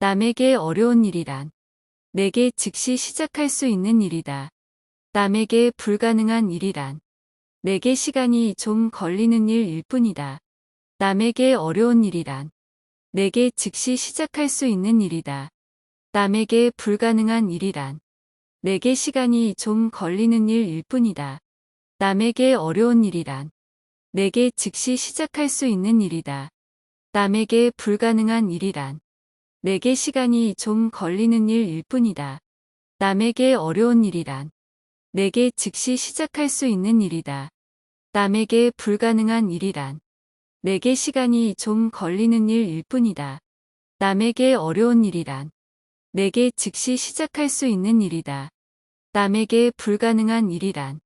남에게 어려운 일이란 내게 즉시 시작할 수 있는 일이다. 남에게 불가능한 일이란 내게 시간이 좀 걸리는 일일 뿐이다. 남에게 어려운 일이란 내게 즉시 시작할 수 있는 일이다. 남에게 불가능한 일이란 내게 시간이 좀 걸리는 일일 뿐이다. 남에게 어려운 일이란 내게 즉시 시작할 수 있는 일이다. 남에게 불가능한 일이란 내게 시간이 좀 걸리는 일일 뿐이다. 남에게 어려운 일이란 내게 즉시 시작할 수 있는 일이다. 남에게 불가능한 일이란 내게 시간이 좀 걸리는 일일 뿐이다. 남에게 어려운 일이란 내게 즉시 시작할 수 있는 일이다. 남에게 불가능한 일이란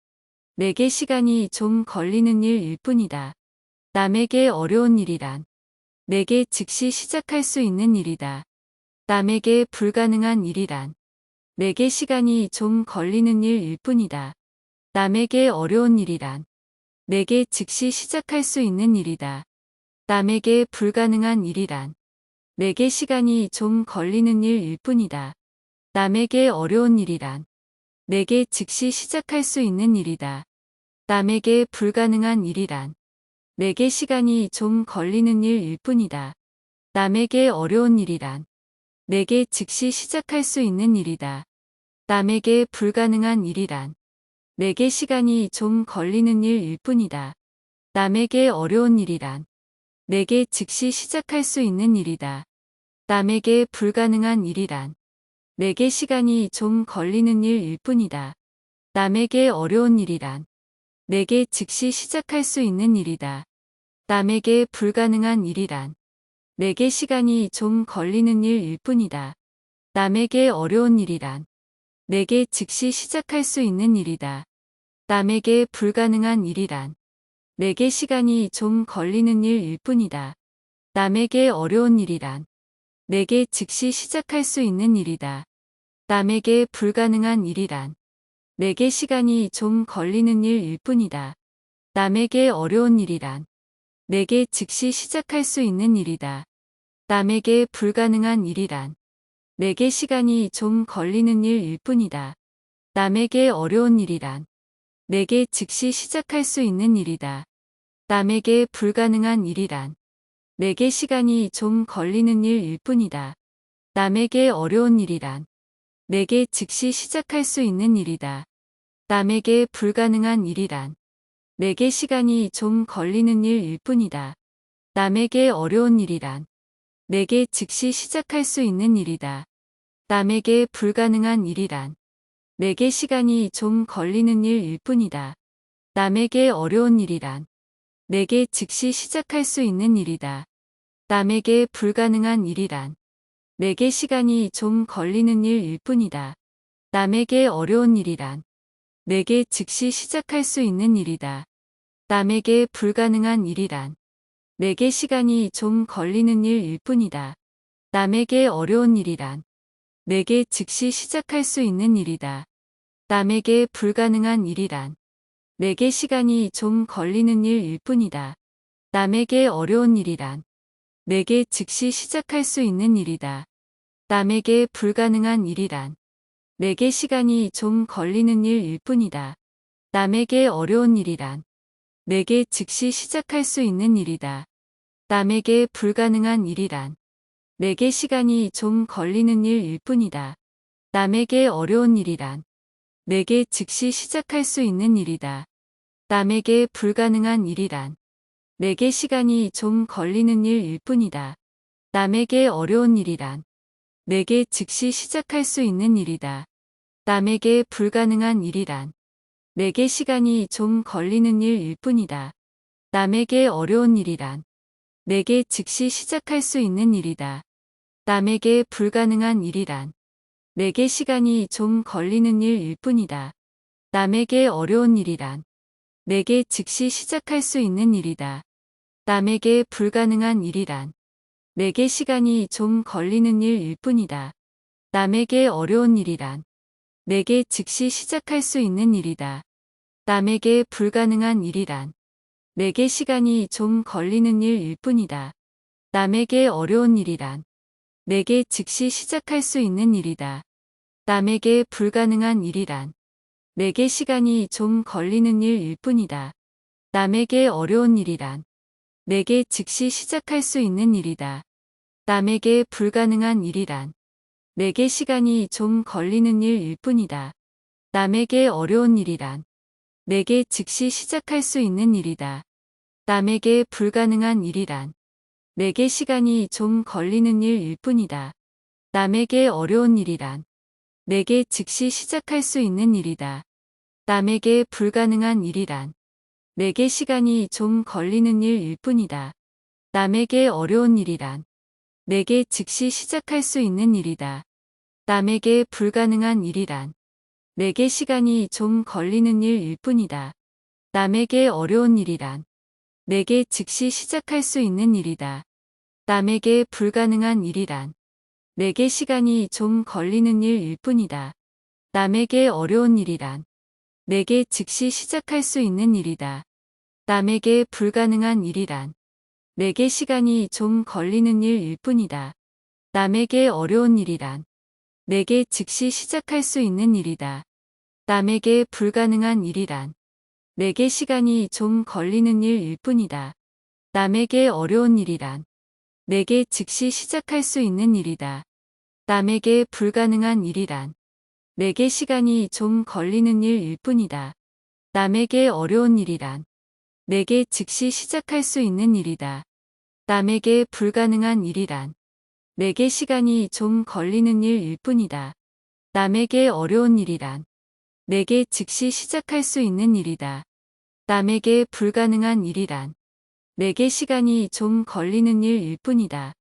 내게 시간이 좀 걸리는 일일 뿐이다. 남에게 어려운 일이란 내게 즉시 시작할 수 있는 일이다. 남에게 불가능한 일이란 내게 시간이 좀 걸리는 일일 뿐이다. 남에게 어려운 일이란 내게 즉시 시작할 수 있는 일이다. 남에게 불가능한 일이란 내게 시간이 좀 걸리는 일일 뿐이다. 남에게 어려운 일이란 내게 즉시 시작할 수 있는 일이다. 남에게 불가능한 일이란 내게 시간이 좀 걸리는 일일 뿐이다. 남에게 어려운 일이란 내게 즉시 시작할 수 있는 일이다. 남에게 불가능한 일이란 내게 시간이 좀 걸리는 일일 뿐이다. 남에게 어려운 일이란 내게 즉시 시작할 수 있는 일이다. 남에게 불가능한 일이란 내게 시간이 좀 걸리는 일일 뿐이다. 남에게 어려운 일이란 내게 즉시 시작할 수 있는 일이다. 남에게 불가능한 일이란 내게 시간이 좀 걸리는 일일 뿐이다. 남에게 어려운 일이란 내게 즉시 시작할 수 있는 일이다. 남에게 불가능한 일이란 내게 시간이 좀 걸리는 일일 뿐이다. 남에게 어려운 일이란 내게 즉시 시작할 수 있는 일이다. 남에게 불가능한 일이란 내게 시간이 좀 걸리는 일일 뿐이다. 남에게 어려운 일이란 내게 즉시 시작할 수 있는 일이다. 남에게 불가능한 일이란 내게 시간이 좀 걸리는 일일 뿐이다. 남에게 어려운 일이란 내게 즉시 시작할 수 있는 일이다. 남에게 불가능한 일이란 내게 시간이 좀 걸리는 일일 뿐이다. 남에게 어려운 일이란 내게 즉시 시작할 수 있는 일이다. 남에게 불가능한 일이란 내게 시간이 좀 걸리는 일일 뿐이다. 남에게 어려운 일이란 내게 즉시 시작할 수 있는 일이다. 남에게 불가능한 일이란 내게 시간이 좀 걸리는 일일 뿐이다. 남에게 어려운 일이란 내게 즉시 시작할 수 있는 일이다. 남에게 불가능한 일이란 내게 시간이 좀 걸리는 일일 뿐이다. 남에게 어려운 일이란 내게 즉시 시작할 수 있는 일이다. 남에게 불가능한 일이란 내게 시간이 좀 걸리는 일일 뿐이다. 남에게 어려운 일이란 내게 즉시 시작할 수 있는 일이다. 남에게 불가능한 일이란 내게 시간이 좀 걸리는 일일 뿐이다. 남에게 어려운 일이란 내게 즉시 시작할 수 있는 일이다. 남에게 불가능한 일이란 내게 시간이 좀 걸리는 일일 뿐이다. 남에게 어려운 일이란 내게 즉시 시작할 수 있는 일이다. 남에게 불가능한 일이란 내게 시간이 좀 걸리는 일일 뿐이다. 남에게 어려운 일이란 내게 즉시 시작할 수 있는 일이다. 남에게 불가능한 일이란 내게 시간이 좀 걸리는 일일 뿐이다. 남에게 어려운 일이란 내게 즉시 시작할 수 있는 일이다. 남에게 불가능한 일이란 내게 시간이 좀 걸리는 일일 뿐이다. 남에게 어려운 일이란 내게 즉시 시작할 수 있는 일이다. 남에게 불가능한 일이란 내게 시간이 좀 걸리는 일일 뿐이다. 남에게 어려운 일이란 내게 즉시 시작할 수 있는 일이다. 남에게 불가능한 일이란 내게 시간이 좀 걸리는 일일 뿐이다. 남에게 어려운 일이란 내게 즉시 시작할 수 있는 일이다. 남에게 불가능한 일이란 내게 시간이 좀 걸리는 일일 뿐이다. 남에게 어려운 일이란 내게 즉시 시작할 수 있는 일이다. 남에게 불가능한 일이란 내게 시간이 좀 걸리는 일일 뿐이다. 남에게 어려운 일이란 내게 즉시 시작할 수 있는 일이다. 남에게 불가능한 일이란 내게 시간이 좀 걸리는 일일 뿐이다. 남에게 어려운 일이란 내게 즉시 시작할 수 있는 일이다. 남에게 불가능한 일이란 내게 시간이 좀 걸리는 일일 뿐이다. 남에게 어려운 일이란 내게 즉시 시작할 수 있는 일이다. 남에게 불가능한 일이란 내게 시간이 좀 걸리는 일일 뿐이다. 남에게 어려운 일이란 내게 즉시 시작할 수 있는 일이다. 남에게 불가능한 일이란 내게 시간이 좀 걸리는 일일 뿐이다. 남에게 어려운 일이란 내게 즉시 시작할 수 있는 일이다. 남에게 불가능한 일이란 내게 시간이 좀 걸리는 일일 뿐이다. 남에게 어려운 일이란 내게 즉시 시작할 수 있는 일이다. 남에게 불가능한 일이란 내게 시간이 좀 걸리는 일일 뿐이다. 남에게 어려운 일이란 내게 즉시 시작할 수 있는 일이다. 남에게 불가능한 일이란 내게 시간이 좀 걸리는 일일 뿐이다. 남에게 어려운 일이란 내게 즉시 시작할 수 있는 일이다. 남에게 불가능한 일이란 내게 시간이 좀 걸리는 일일 뿐이다. 남에게 어려운 일이란 내게 즉시 시작할 수 있는 일이다. 남에게 불가능한 일이란 내게 시간이 좀 걸리는 일일 뿐이다. 남에게 어려운 일이란 내게 즉시 시작할 수 있는 일이다. 남에게 불가능한 일이란 내게 시간이 좀 걸리는 일일 뿐이다.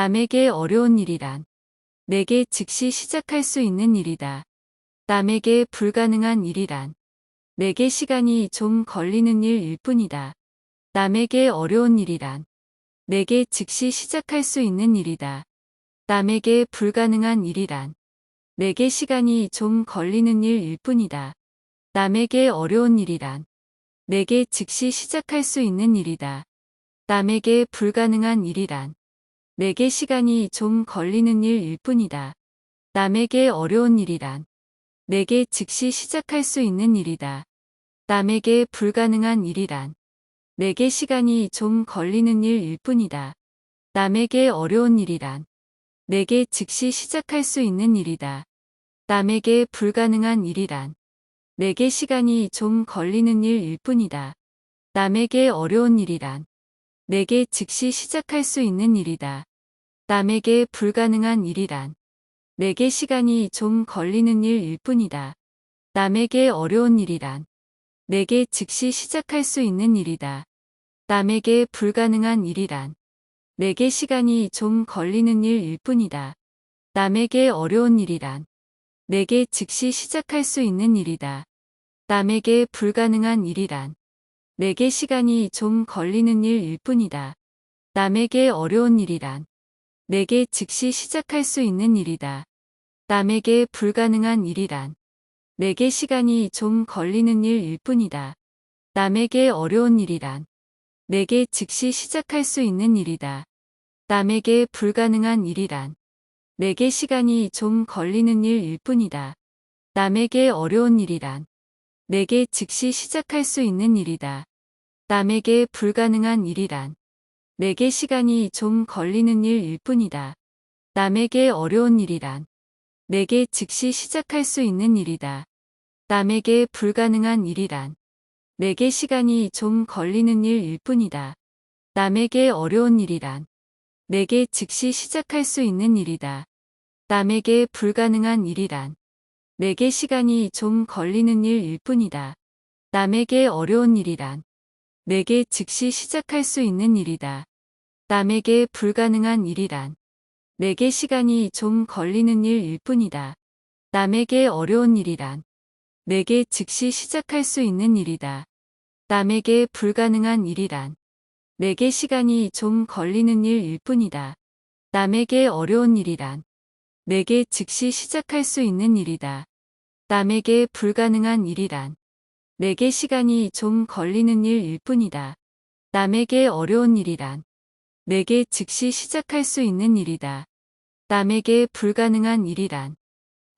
남에게 어려운 일이란 내게 즉시 시작할 수 있는 일이다. 남에게 불가능한 일이란 내게 시간이 좀 걸리는 일일 뿐이다. 남에게 어려운 일이란 내게 즉시 시작할 수 있는 일이다. 남에게 불가능한 일이란 내게 시간이 좀 걸리는 일일 뿐이다. 남에게 어려운 일이란 내게 즉시 시작할 수 있는 일이다. 남에게 불가능한 일이란 내게 시간이 좀 걸리는 일일 뿐이다. 남에게 어려운 일이란 내게 즉시 시작할 수 있는 일이다. 남에게 불가능한 일이란 내게 시간이 좀 걸리는 일일 뿐이다. 남에게 어려운 일이란 내게 즉시 시작할 수 있는 일이다. 남에게 불가능한 일이란 내게 시간이 좀 걸리는 일일 뿐이다. 남에게 어려운 일이란 내게 즉시 시작할 수 있는 일이다. 남에게 불가능한 일이란 내게 시간이 좀 걸리는 일일 뿐이다. 남에게 어려운 일이란 내게 즉시 시작할 수 있는 일이다. 남에게 불가능한 일이란 내게 시간이 좀 걸리는 일일 뿐이다. 남에게 어려운 일이란 내게 즉시 시작할 수 있는 일이다. 남에게 불가능한 일이란 내게 시간이 좀 걸리는 일일 뿐이다. 남에게 어려운 일이란 내게 즉시 시작할 수 있는 일이다. 남에게 불가능한 일이란 내게 시간이 좀 걸리는 일일 뿐이다. 남에게 어려운 일이란 내게 즉시 시작할 수 있는 일이다. 남에게 불가능한 일이란 내게 시간이 좀 걸리는 일일 뿐이다. 남에게 어려운 일이란 내게 즉시 시작할 수 있는 일이다. 남에게 불가능한 일이란 내게 시간이 좀 걸리는 일일 뿐이다. 남에게 어려운 일이란 내게 즉시 시작할 수 있는 일이다. 남에게 불가능한 일이란 내게 시간이 좀 걸리는 일일 뿐이다. 남에게 어려운 일이란 내게 즉시 시작할 수 있는 일이다. 남에게 불가능한 일이란 내게 시간이 좀 걸리는 일일 뿐이다. 남에게 어려운 일이란 내게 즉시 시작할 수 있는 일이다. 남에게 불가능한 일이란 내게 시간이 좀 걸리는 일일 뿐이다. 남에게 어려운 일이란 내게 즉시 시작할 수 있는 일이다. 남에게 불가능한 일이란 내게 시간이 좀 걸리는 일일 뿐이다. 남에게 어려운 일이란 내게 즉시 시작할 수 있는 일이다. 남에게 불가능한 일이란 내게 시간이 좀 걸리는 일일 뿐이다. 남에게 어려운 일이란 내게 즉시 시작할 수 있는 일이다. 남에게 불가능한 일이란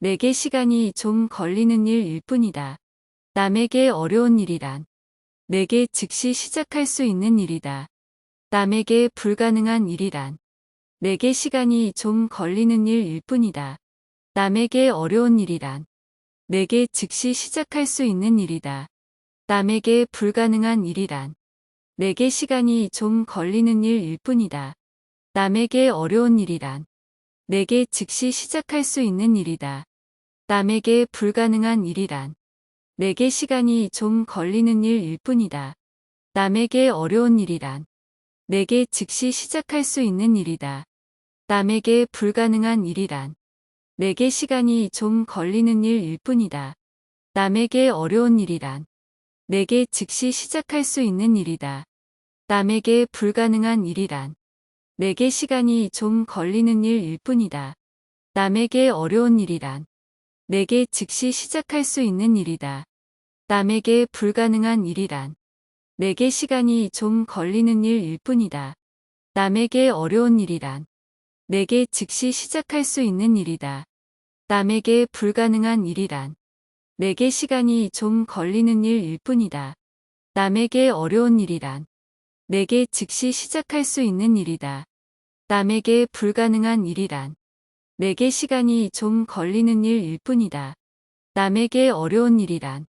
내게 시간이 좀 걸리는 일일 뿐이다. 남에게 어려운 일이란 내게 즉시 시작할 수 있는 일이다. 남에게 불가능한 일이란 내게 시간이 좀 걸리는 일일 뿐이다. 남에게 어려운 일이란 내게 즉시 시작할 수 있는 일이다. 남에게 불가능한 일이란 내게 시간이 좀 걸리는 일일 뿐이다. 남에게 어려운 일이란 내게 즉시 시작할 수 있는 일이다. 남에게 불가능한 일이란 내게 시간이 좀 걸리는 일일 뿐이다. 남에게 어려운 일이란 내게 즉시 시작할 수 있는 일이다. 남에게 불가능한 일이란 내게 시간이 좀 걸리는 일일 뿐이다. 남에게 어려운 일이란 내게 즉시 시작할 수 있는 일이다. 남에게 불가능한 일이란 내게 시간이 좀 걸리는 일일 뿐이다. 남에게 어려운 일이란 내게 즉시 시작할 수 있는 일이다. 남에게 불가능한 일이란 내게 시간이 좀 걸리는 일일 뿐이다. 남에게 어려운 일이란 내게 즉시 시작할 수 있는 일이다. 남에게 불가능한 일이란 내게 시간이 좀 걸리는 일일 뿐이다. 남에게 어려운 일이란 내게 즉시 시작할 수 있는 일이다. 남에게 불가능한 일이란 내게 시간이 좀 걸리는 일일 뿐이다. 남에게 어려운 일이란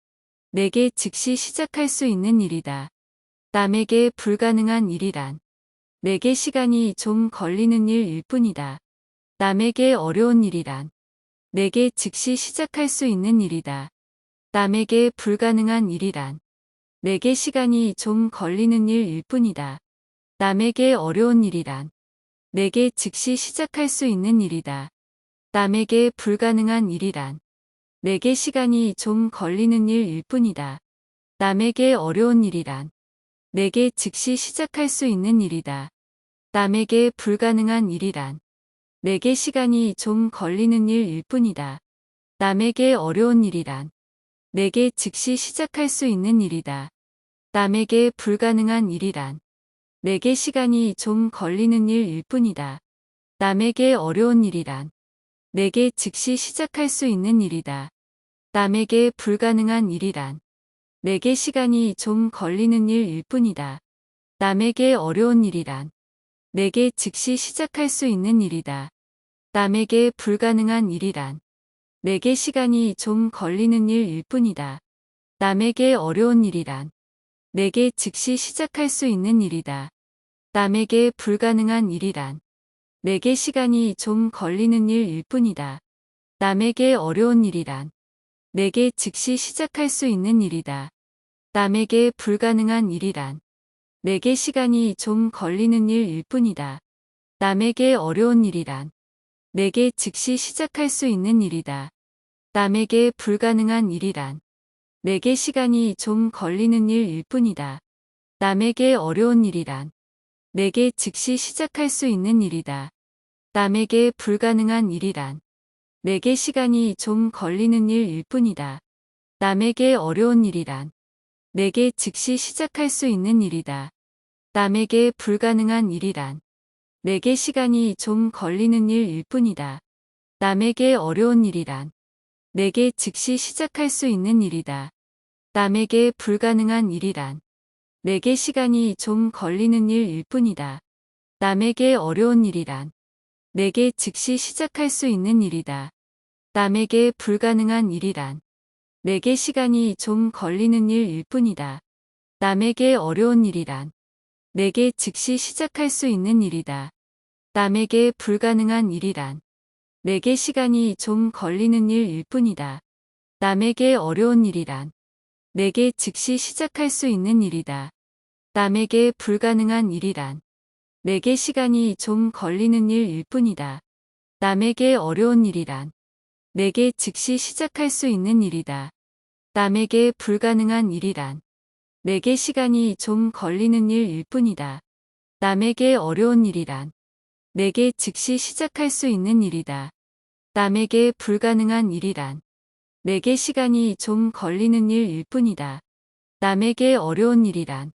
내게 즉시 시작할 수 있는 일이다. 남에게 불가능한 일이란 내게 시간이 좀 걸리는 일일 뿐이다. 남에게 어려운 일이란 내게 즉시 시작할 수 있는 일이다. 남에게 불가능한 일이란 내게 시간이 좀 걸리는 일일 뿐이다. 남에게 어려운 일이란 내게 즉시 시작할 수 있는 일이다. 남에게 불가능한 일이란 내게 시간이 좀 걸리는 일일 뿐이다. 남에게 어려운 일이란 내게 즉시 시작할 수 있는 일이다. 남에게 불가능한 일이란 내게 시간이 좀 걸리는 일일 뿐이다. 남에게 어려운 일이란 내게 즉시 시작할 수 있는 일이다. 남에게 불가능한 일이란 내게 시간이 좀 걸리는 일일 뿐이다. 남에게 어려운 일이란 내게 즉시 시작할 수 있는 일이다. 남에게 불가능한 일이란 내게 시간이 좀 걸리는 일일 뿐이다. 남에게 어려운 일이란 내게 즉시 시작할 수 있는 일이다. 남에게 불가능한 일이란 내게 시간이 좀 걸리는 일일 뿐이다. 남에게 어려운 일이란 내게 즉시 시작할 수 있는 일이다. 남에게 불가능한 일이란 내게 시간이 좀 걸리는 일일 뿐이다. 남에게 어려운 일이란 내게 즉시 시작할 수 있는 일이다. 남에게 불가능한 일이란 내게 시간이 좀 걸리는 일일 뿐이다. 남에게 어려운 일이란 내게 즉시 시작할 수 있는 일이다. 남에게 불가능한 일이란 내게 시간이 좀 걸리는 일일 뿐이다. 남에게 어려운 일이란 내게 즉시 시작할 수 있는 일이다. 남에게 불가능한 일이란 내게 시간이 좀 걸리는 일일 뿐이다. 남에게 어려운 일이란 내게 즉시 시작할 수 있는 일이다. 남에게 불가능한 일이란 내게 시간이 좀 걸리는 일일 뿐이다. 남에게 어려운 일이란 내게 즉시 시작할 수 있는 일이다. 남에게 불가능한 일이란 내게 시간이 좀 걸리는 일일 뿐이다. 남에게 어려운 일이란 내게 즉시 시작할 수 있는 일이다. 남에게 불가능한 일이란 내게 시간이 좀 걸리는 일일 뿐이다. 남에게 어려운 일이란 내게 즉시 시작할 수 있는 일이다. 남에게 불가능한 일이란 내게 시간이 좀 걸리는 일일 뿐이다. 남에게 어려운 일이란 내게 즉시 시작할 수 있는 일이다. 남에게 불가능한 일이란 내게 시간이 좀 걸리는 일일 뿐이다. 남에게 어려운 일이란 내게 즉시 시작할 수 있는 일이다. 남에게 불가능한 일이란 내게 시간이 좀 걸리는 일일 뿐이다. 남에게 어려운 일이란 내게 즉시 시작할 수 있는 일이다. 남에게 불가능한 일이란 내게 시간이 좀 걸리는 일일 뿐이다. 남에게 어려운 일이란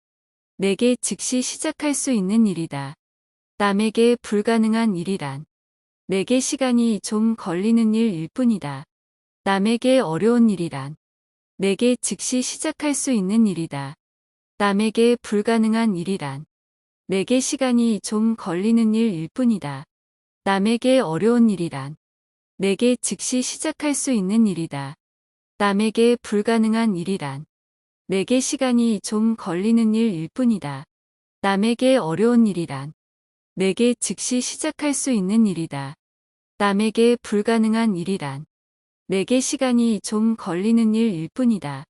내게 즉시 시작할 수 있는 일이다. 남에게 불가능한 일이란 내게 시간이 좀 걸리는 일일 뿐이다. 남에게 어려운 일이란 내게 즉시 시작할 수 있는 일이다. 남에게 불가능한 일이란 내게 시간이 좀 걸리는 일일 뿐이다. 남에게 어려운 일이란 내게 즉시 시작할 수 있는 일이다. 남에게 불가능한 일이란 내게 시간이 좀 걸리는 일일 뿐이다. 남에게 어려운 일이란 내게 즉시 시작할 수 있는 일이다. 남에게 불가능한 일이란 내게 시간이 좀 걸리는 일일 뿐이다.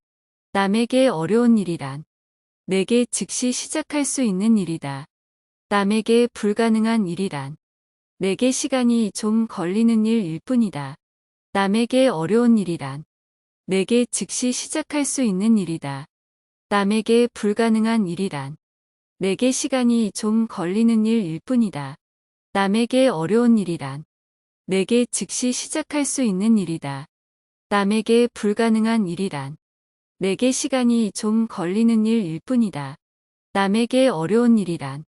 남에게 어려운 일이란 내게 즉시 시작할 수 있는 일이다. 남에게 불가능한 일이란 내게 시간이 좀 걸리는 일일 뿐이다. 남에게 어려운 일이란 내게 즉시 시작할 수 있는 일이다. 남에게 불가능한 일이란 내게 시간이 좀 걸리는 일일 뿐이다. 남에게 어려운 일이란 내게 즉시 시작할 수 있는 일이다. 남에게 불가능한 일이란 내게 시간이 좀 걸리는 일일 뿐이다. 남에게 어려운 일이란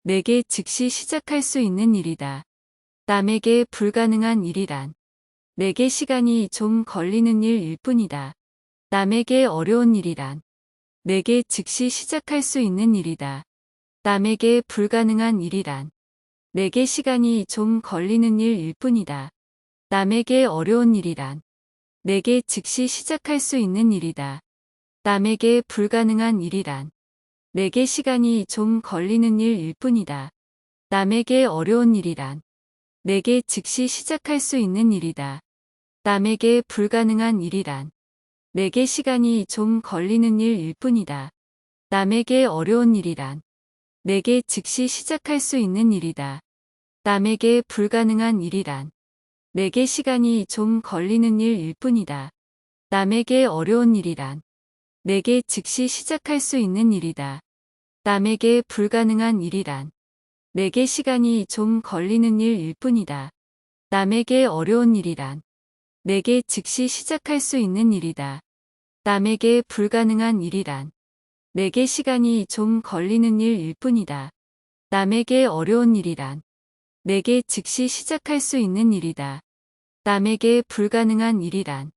내게 즉시 시작할 수 있는 일이다. 남에게 불가능한 일이란 내게 시간이 좀 걸리는 일일 뿐이다. 남에게 어려운 일이란 내게 즉시 시작할 수 있는 일이다. 남에게 불가능한 일이란 내게 시간이 좀 걸리는 일일 뿐이다. 남에게 어려운 일이란 내게 즉시 시작할 수 있는 일이다. 남에게 불가능한 일이란 내게 시간이 좀 걸리는 일일 뿐이다. 남에게 어려운 일이란 내게 즉시 시작할 수 있는 일이다. 남에게 불가능한 일이란 내게 시간이 좀 걸리는 일일 뿐이다. 남에게 어려운 일이란 내게 즉시 시작할 수 있는 일이다. 남에게 불가능한 일이란 내게 시간이 좀 걸리는 일일 뿐이다. 남에게 어려운 일이란 내게 즉시 시작할 수 있는 일이다. 남에게 불가능한 일이란 내게 시간이 좀 걸리는 일일 뿐이다. 남에게 어려운 일이란 내게 즉시 시작할 수 있는 일이다. 남에게 불가능한 일이란 내게 시간이 좀 걸리는 일일 뿐이다. 남에게 어려운 일이란 내게 즉시 시작할 수 있는 일이다. 남에게 불가능한 일이란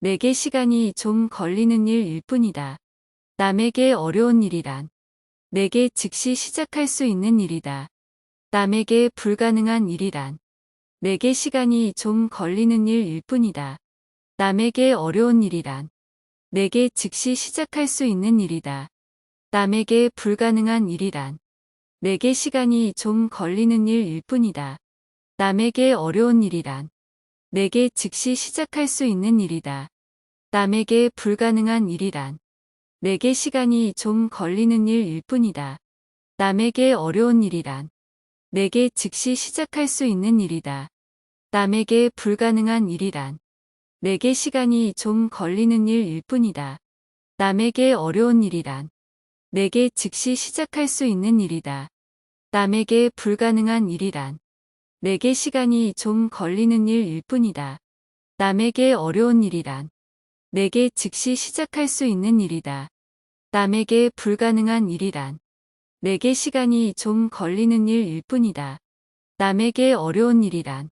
내게 시간이 좀 걸리는 일일 뿐이다. 남에게 어려운 일이란 내게 즉시 시작할 수 있는 일이다. 남에게 불가능한 일이란 내게 시간이 좀 걸리는 일일 뿐이다. 남에게 어려운 일이란 내게 즉시 시작할 수 있는 일이다. 남에게 불가능한 일이란 내게 시간이 좀 걸리는 일일 뿐이다. 남에게 어려운 일이란 내게 즉시 시작할 수 있는 일이다. 남에게 불가능한 일이란 내게 시간이 좀 걸리는 일일 뿐이다. 남에게 어려운 일이란 내게 즉시 시작할 수 있는 일이다. 남에게 불가능한 일이란 내게 시간이 좀 걸리는 일일 뿐이다. 남에게 어려운 일이란 내게 즉시 시작할 수 있는 일이다. 남에게 불가능한 일이란 내게 시간이 좀 걸리는 일일 뿐이다. 남에게 어려운 일이란 내게 즉시 시작할 수 있는 일이다. 남에게 불가능한 일이란 내게 시간이 좀 걸리는 일일 뿐이다. 남에게 어려운 일이란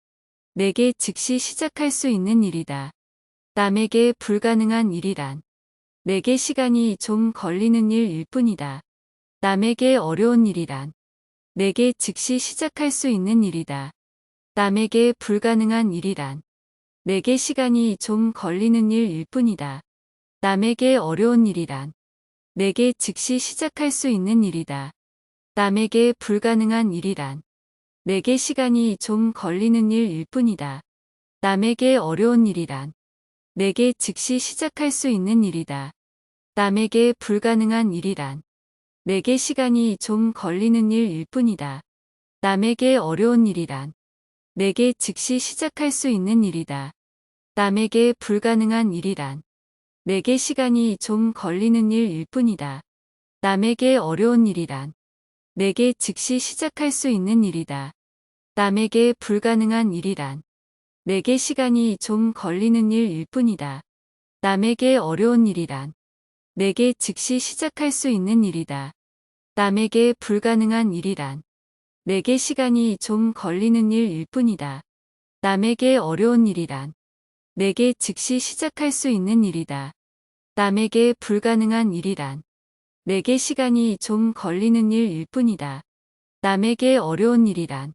내게 즉시 시작할 수 있는 일이다. 남에게 불가능한 일이란 내게 시간이 좀 걸리는 일일 뿐이다. 남에게 어려운 일이란 내게 즉시 시작할 수 있는 일이다. 남에게 불가능한 일이란 내게 시간이 좀 걸리는 일일 뿐이다. 남에게 어려운 일이란 내게 즉시 시작할 수 있는 일이다. 남에게 불가능한 일이란 내게 시간이 좀 걸리는 일일 뿐이다. 남에게 어려운 일이란 내게 즉시 시작할 수 있는 일이다. 남에게 불가능한 일이란 내게 시간이 좀 걸리는 일일 뿐이다. 남에게 어려운 일이란 내게 즉시 시작할 수 있는 일이다. 남에게 불가능한 일이란 내게 시간이 좀 걸리는 일일 뿐이다. 남에게 어려운 일이란 내게 즉시 시작할 수 있는 일이다. 남에게 불가능한 일이란 내게 시간이 좀 걸리는 일일 뿐이다. 남에게 어려운 일이란 내게 즉시 시작할 수 있는 일이다. 남에게 불가능한 일이란 내게 시간이 좀 걸리는 일일 뿐이다. 남에게 어려운 일이란 내게 즉시 시작할 수 있는 일이다. 남에게 불가능한 일이란 내게 시간이 좀 걸리는 일일 뿐이다. 남에게 어려운 일이란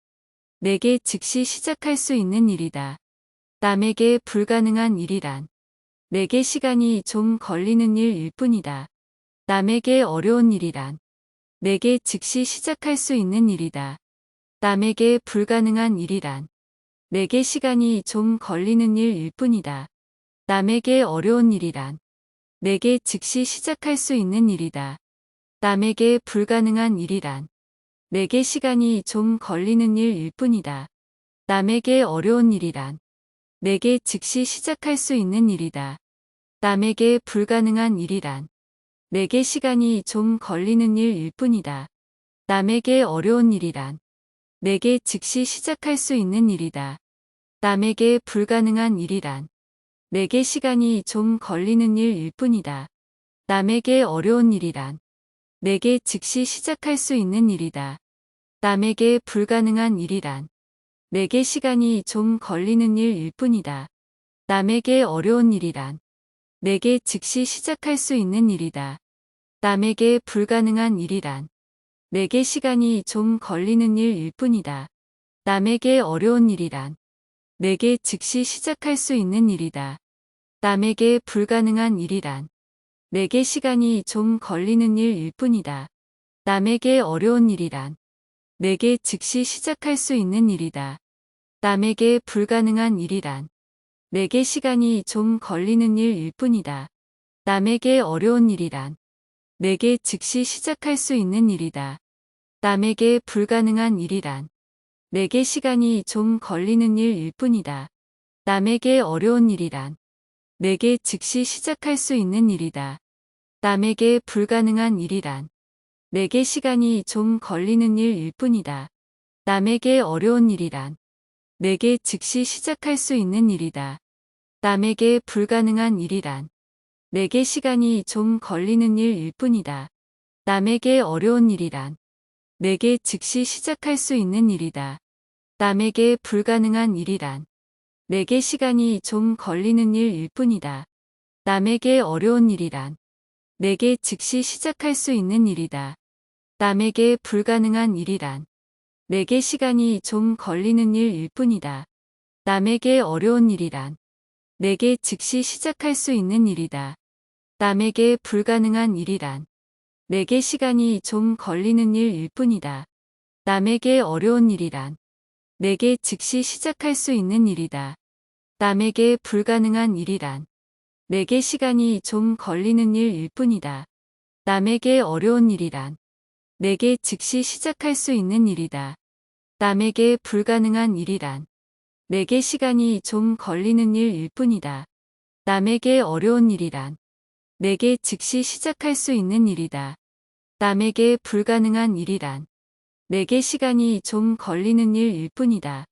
내게 즉시 시작할 수 있는 일이다. 남에게 불가능한 일이란 내게 시간이 좀 걸리는 일일 뿐이다. 남에게 어려운 일이란 내게 즉시 시작할 수 있는 일이다. 남에게 불가능한 일이란 내게 시간이 좀 걸리는 일일 뿐이다. 남에게 어려운 일이란 내게 즉시 시작할 수 있는 일이다. 남에게 불가능한 일이란 내게 시간이 좀 걸리는 일일 뿐이다. 남에게 어려운 일이란 내게 즉시 시작할 수 있는 일이다. 남에게 불가능한 일이란 내게 시간이 좀 걸리는 일일 뿐이다. 남에게 어려운 일이란 내게 즉시 시작할 수 있는 일이다. 남에게 불가능한 일이란 내게 시간이 좀 걸리는 일일 뿐이다. 남에게 어려운 일이란 내게 즉시 시작할 수 있는 일이다. 남에게 불가능한 일이란 내게 시간이 좀 걸리는 일일 뿐이다. 남에게 어려운 일이란 내게 즉시 시작할 수 있는 일이다. 남에게 불가능한 일이란 내게 시간이 좀 걸리는 일일 뿐이다. 남에게 어려운 일이란 내게 즉시 시작할 수 있는 일이다. 남에게 불가능한 일이란 내게 시간이 좀 걸리는 일일 뿐이다. 남에게 어려운 일이란 내게 즉시 시작할 수 있는 일이다. 남에게 불가능한 일이란 내게 시간이 좀 걸리는 일일 뿐이다. 남에게 어려운 일이란 내게 즉시 시작할 수 있는 일이다. 남에게 불가능한 일이란 내게 시간이 좀 걸리는 일일 뿐이다. 남에게 어려운 일이란 내게 즉시 시작할 수 있는 일이다. 남에게 불가능한 일이란 내게 시간이 좀 걸리는 일일 뿐이다. 남에게 어려운 일이란 내게 즉시 시작할 수 있는 일이다. 남에게 불가능한 일이란 내게 시간이 좀 걸리는 일일 뿐이다. 남에게 어려운 일이란 내게 즉시 시작할 수 있는 일이다. 남에게 불가능한 일이란 내게 시간이 좀 걸리는 일일 뿐이다. 남에게 어려운 일이란 내게 즉시 시작할 수 있는 일이다. 남에게 불가능한 일이란 내게 시간이 좀 걸리는 일일 뿐이다. 남에게 어려운 일이란 내게 즉시 시작할 수 있는 일이다. 남에게 불가능한 일이란 내게 시간이 좀 걸리는 일일 뿐이다. 남에게 어려운 일이란 내게 즉시 시작할 수 있는 일이다. 남에게 불가능한 일이란 내게 시간이 좀 걸리는 일일 뿐이다. 남에게 어려운 일이란 내게 즉시 시작할 수 있는 일이다. 남에게 불가능한 일이란 내게 시간이 좀 걸리는 일일 뿐이다. 남에게 어려운 일이란 내게 즉시 시작할 수 있는 일이다. 남에게 불가능한 일이란 내게 시간이 좀 걸리는 일일 뿐이다.